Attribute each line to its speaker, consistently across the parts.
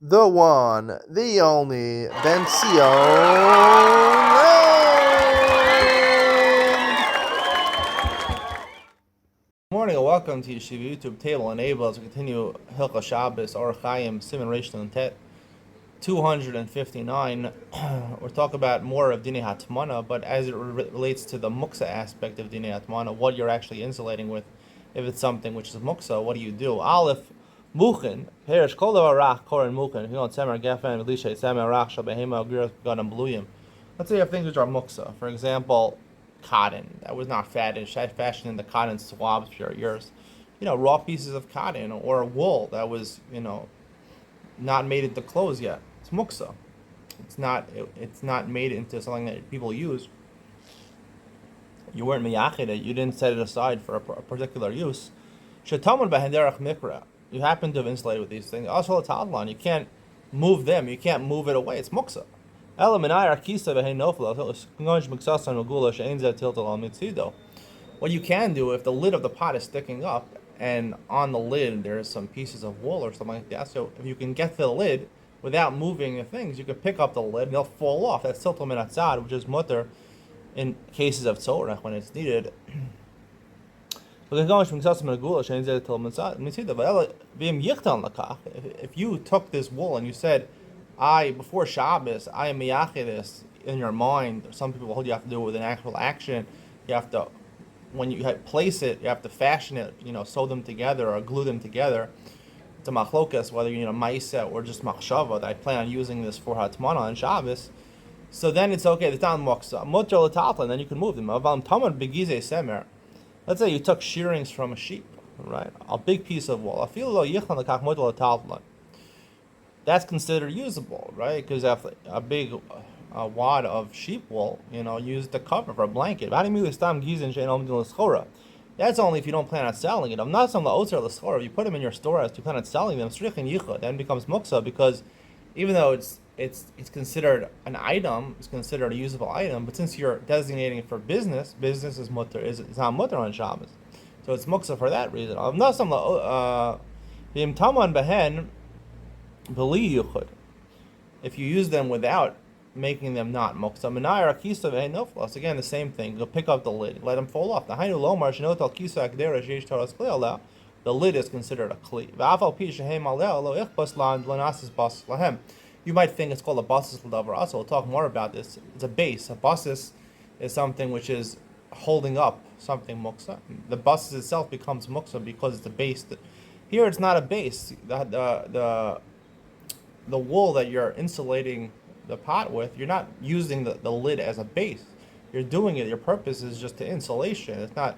Speaker 1: the one, the only, Bencio. Good morning and welcome to Yeshiva YouTube table Enabled as we continue Hilchah Shabbos, Or Chaim, Siman Reish and Tet 259. We're talking about more of Dinei Hatmana, but as it relates to the Muksa aspect of Dinei Hatmana, what you're actually insulating with, if it's something which is Muksa, what do you do? Aleph, Muchin, Perish, Kol Davar Rach, Koren Muchin, Hilon Semer Gefen, Elisha, Semer Rach, Shabehema, Giras, Gadam Bluyim. Let's say you have things which are Muksa. For example, cotton that was not fashioned in the cotton swabs for your ears. Raw pieces of cotton or wool that was, not made into clothes yet. It's muksa. It's not made into something that people use. You weren't miyachid it. You didn't set it aside for a particular use. Shetamud b'henderach mikra. You happen to have insulated with these things. Also, a talon. You can't move them. You can't move it away. It's muksa. What you can do, if the lid of the pot is sticking up and on the lid there's some pieces of wool or something like that, so if you can get to the lid without moving the things, you can pick up the lid and they'll fall off. That's tiltul min hatzad, which is mutter in cases of tzorach when it's needed. If you took this wool and you said, before Shabbos, I am miyachid this in your mind. Some people hold you have to do it with an actual action. You have to, when you place it, you have to fashion it, sew them together or glue them together. It's a machlokas, whether you need a ma'isa or just machshava, that I plan on using this for hatmana on Shabbos. So then it's okay, it's not moksa. Mutter l'tatlan, then you can move them. Avam tamad begize semer. Let's say you took shearings from a sheep, right? A big piece of wool. Afil lo yichlan l'kach mutter l'tatlan. That's considered usable, right? Because after a big wad of sheep wool, use the cover for a blanket. That's only if you don't plan on selling it. I'm not some la'otzer l'schora. If you put them in your store as you plan on selling them, strichin yichud, then it becomes muksa, because even though it's considered an item, it's considered a usable item, but since you're designating it for business is mutter, it's not mutter on Shabbos, so it's muksa for that reason. I'm not some taman behen beli yichud. If you use them without making them not muksa, menayar kisa ve'en noflas. Again, the same thing. You'll pick up the lid, let them fall off. The hainu lomar shenot al kisa akdera sheish taras kli aleh. The lid is considered a kli. Va'afal pi shehem aleh lo ichbas lan lanasis bas lahem. You might think it's called a basis l'davar asa. We'll talk more about this. It's a base. A basis is something which is holding up something muksa. The basis itself becomes muksa because it's a base. Here, it's not a base. The wool that you're insulating the pot with, you're not using the lid as a base. You're doing it, your purpose is just to insulation. It's not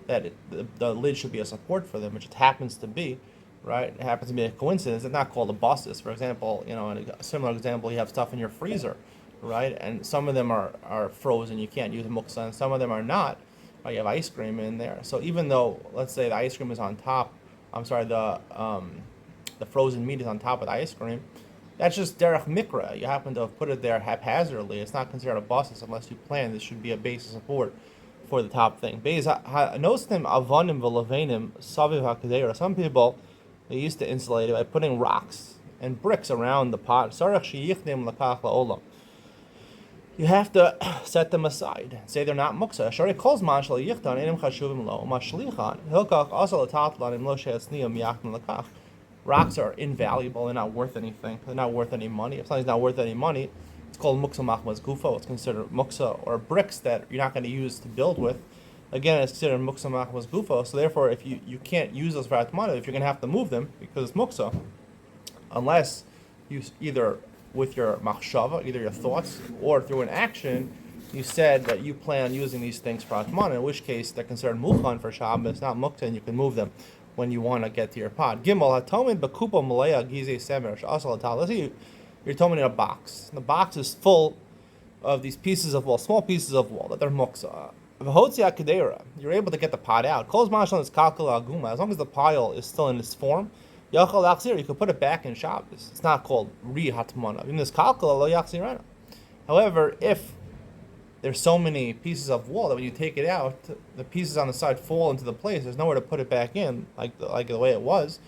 Speaker 1: that the lid should be a support for them, which it happens to be, right? It happens to be a coincidence. It's not called a basis. For example, in a similar example, you have stuff in your freezer, right? And some of them are frozen, you can't use muksa, and some of them are not. You have ice cream in there. So even though, let's say the ice cream is on top, the frozen meat is on top of the ice cream, that's just derech mikra. You happen to have put it there haphazardly. It's not considered a basis unless you plan. This should be a base of support for the top thing. Some people, they used to insulate it by putting rocks and bricks around the pot. You have to set them aside. Say they're not muksa. Rocks are invaluable. They're not worth anything. They're not worth any money. If something's not worth any money, it's called muksa machmas gufo. It's considered muksa. Or bricks that you're not going to use to build with, again, it's considered muksa machmas gufo. So therefore, if you can't use those for atmana, if you're going to have to move them because it's muksa, unless you either with your machshava, either your thoughts, or through an action, you said that you plan on using these things for atmana, in which case they're considered mukhan for Shabbos, not mukta, and you can move them when you want to get to your pot. Gimel hatomid bekupa malaya gize semer sh'asal hatal. Let's say you're tomid in a box. The box is full of these pieces of wool, small pieces of wool that they're muksa. V'hotzia kedera. You're able to get the pot out. Kol zman shel kalkala aguma. As long as the pile is still in its form, yachal achzir. You can put it back in Shabbos. It's not called re-hatmana. In this kalkala lo yachzirana. However, if there's so many pieces of wool that when you take it out, the pieces on the side fall into the place. There's nowhere to put it back in, like the way it was.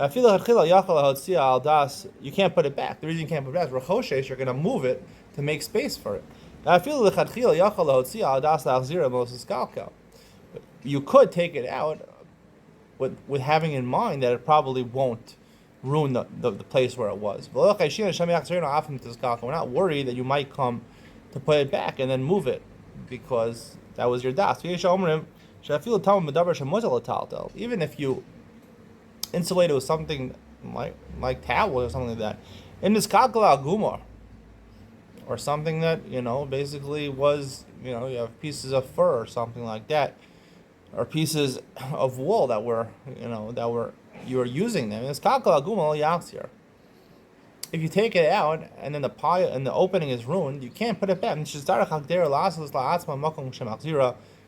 Speaker 1: You can't put it back. The reason you can't put it back is rechoshesh, you're going to move it to make space for it. You could take it out with having in mind that it probably won't ruin the place where it was. We're not worried that you might come to put it back and then move it because that was your das. Even if you insulate it with something like towel or something like that, in this kalkala gumar, or something that basically was you have pieces of fur or something like that, or pieces of wool that were you were using them. It's kalkala gumal yaksir. If you take it out and then the pile and the opening is ruined, you can't put it back.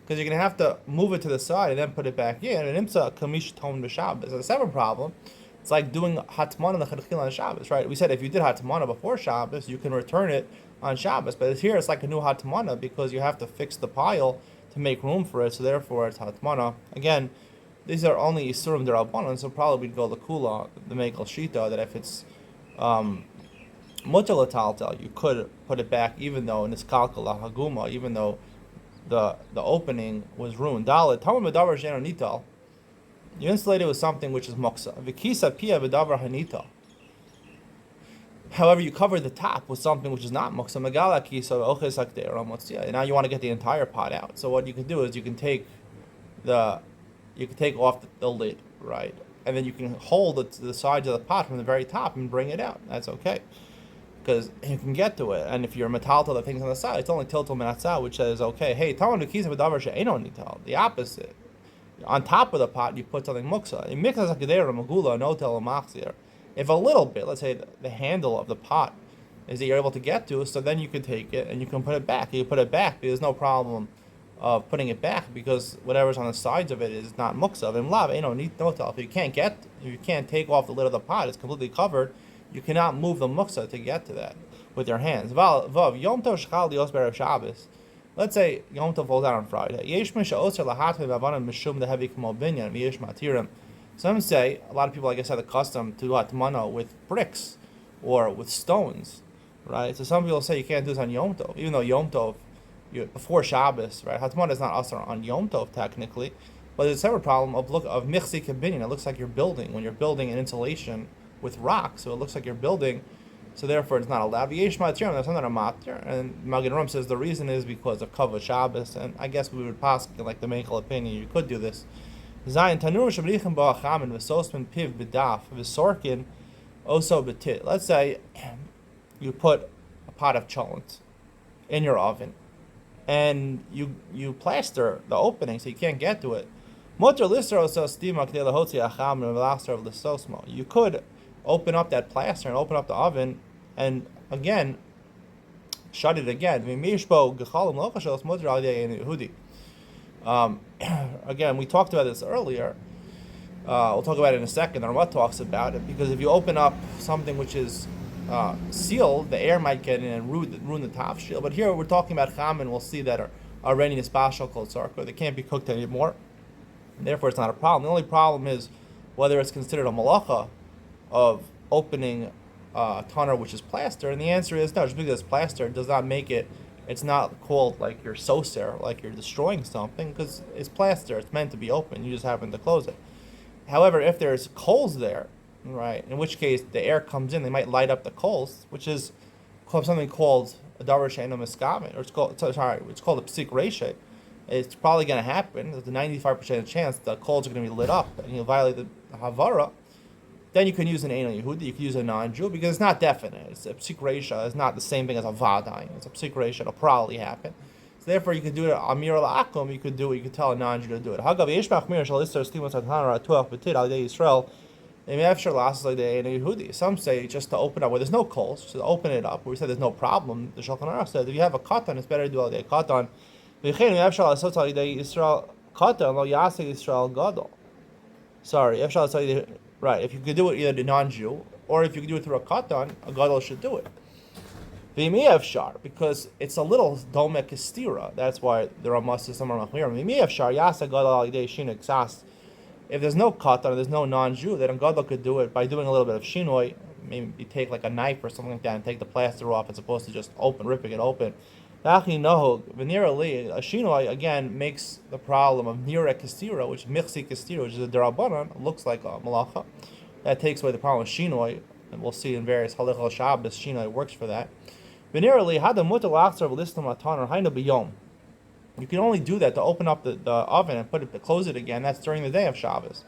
Speaker 1: Because you're gonna have to move it to the side and then put it back in. And imsa kamish tom b'Shabbos. It's a separate problem. It's like doing hatmana l'chadchil on Shabbos, right? We said if you did hatmana before Shabbos, you can return it on Shabbos. But here it's like a new hatmana because you have to fix the pile to make room for it. So therefore it's hatmana. Again, these are only isurim derabanan, so probably we'd go the kula, the mekel shita, that if it's mutal taltal, you could put it back even though in this kalkala haguma, even though the opening was ruined. Dalet tamar b'davar she'eno nital. You insulate it with something which is moksa. V'kisa pia b'davar hanital. However, you cover the top with something which is not moksa. Megala kisa oches hakdeir amotzia. Now you want to get the entire pot out. So what you can do is you can take off the lid, right? And then you can hold it to the sides of the pot from the very top and bring it out. That's okay. Because you can get to it. And if you're metaltal, the things on the side, it's only tiltal menatzah, which says, okay, hey, the opposite. On top of the pot, you put something muksa. If a little bit, let's say the handle of the pot is that you're able to get to, so then you can take it and you can put it back. You put it back, there's no problem of putting it back because whatever's on the sides of it is not muksa. If you can't take off the lid of the pot, it's completely covered. You cannot move the muksa to get to that with your hands. Let's say Yom Tov falls out on Friday. Some say, a lot of people, I guess, have the custom to do hatmana with bricks or with stones, right? So some people say you can't do this on Yom Tov, even though Yom Tov, before Shabbos, right? Hatmana is not asur on Yom Tov technically, but it's a separate problem of michzik binyan. It looks like you're building when you're building an insulation with rock, so it looks like you're building, so therefore it's not allowed. Yesh matirim, that's not a matir, and Magen Ram says the reason is because of kavod Shabbos, and I guess we would pass like the Meichel opinion you could do this. Zayin tanur shabrichem ba'achamin v'sosman piv b'daf v'sorkin oso b'tit. Let's say you put a pot of cholent in your oven, and you plaster the opening so you can't get to it. Motor lister oso stima k'dei lahotzi achamin v'lastar of l'sosmo. You could open up that plaster and open up the oven and again shut it again. Again, we talked about this earlier. We'll talk about it in a second. The Ramah talks about it because if you open up something which is sealed, the air might get in and ruin the top shield. But here we're talking about chamin. We'll see that are already in a special called sarko. They can't be cooked anymore. And therefore, it's not a problem. The only problem is whether it's considered a malacha of opening toner which is plaster, and the answer is no. Just because it's plaster does not make it. It's not called like you're soser, like you're destroying something, because it's plaster. It's meant to be open. You just happen to close it. However, if there's coals there, right, in which case the air comes in, they might light up the coals, which is something called a davar she'eno miskaven, or it's called a psik reshe. It's probably going to happen. There's a 95% chance the coals are going to be lit up, and you'll violate the havara. Then you can use an Eino Yehudi, you can use a non-Jew, because it's not definite. It's a psik resha. It's not the same thing as a vadayin. It's a psik resha. It'll probably happen. So therefore, you could do it amir al-akum. You could do it. You could tell a non-Jew to do it. Hagav yeshmach mir shal istar stimos hatana ratuach b'tid al yei Yisrael. Some say just to open up where there's no coals, just to open it up. Where we said there's no problem. The Shulchan Aruch said if you have a katan, it's better to do al yei katan. Sorry, right, if you could do it either to non-Jew, or if you could do it through a katan, a gadol should do it. V'imiev shar, because it's a little domek istira. That's why the Ramah says somewhere machmir. V'imiev shar yasa gadol al yidei shina ksas If there's no katan, there's no non-Jew, then a gadol could do it by doing a little bit of shinoi. Maybe you take like a knife or something like that and take the plaster off as opposed to just ripping it open. Actually, no, venerally, a shinoi again makes the problem of nira kastira, which mixi kastira, which is a derabanan, looks like a malacha. That takes away the problem of shinoi, and we'll see in various halachal Shabbos shinoi works for that. Venerally, hadam mutal achzar v'listam atan or hainu biyom. You can only do that to open up the oven and close it again. That's during the day of Shabbos.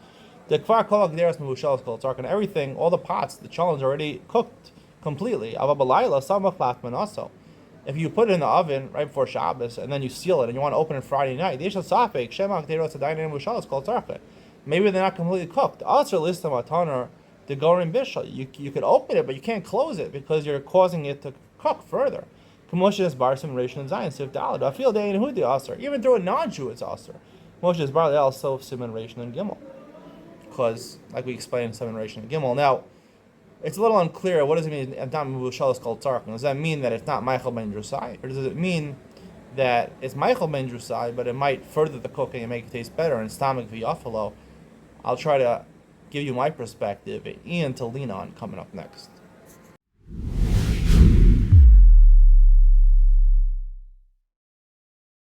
Speaker 1: The kvar kol hagderes mevushalos kol tzarka, and everything, all the pots, the chalons are already cooked completely. Ava balayla samach latman also. If you put it in the oven right before Shabbos and then you seal it and you want to open it Friday night, maybe they're not completely cooked. You could open it, but you can't close it because you're causing it to cook further. Even through a non-Jew, it's aser. Because, like we explained in Simon Ration and Gimel. Now, it's a little unclear. What does it mean? Does that mean that it's not Michael ben Drusai, or does it mean that it's Michael ben Drusai, but it might further the cooking and make it taste better? And stomach v'yafalo. I'll try to give you my perspective, Ian to lean on coming up next.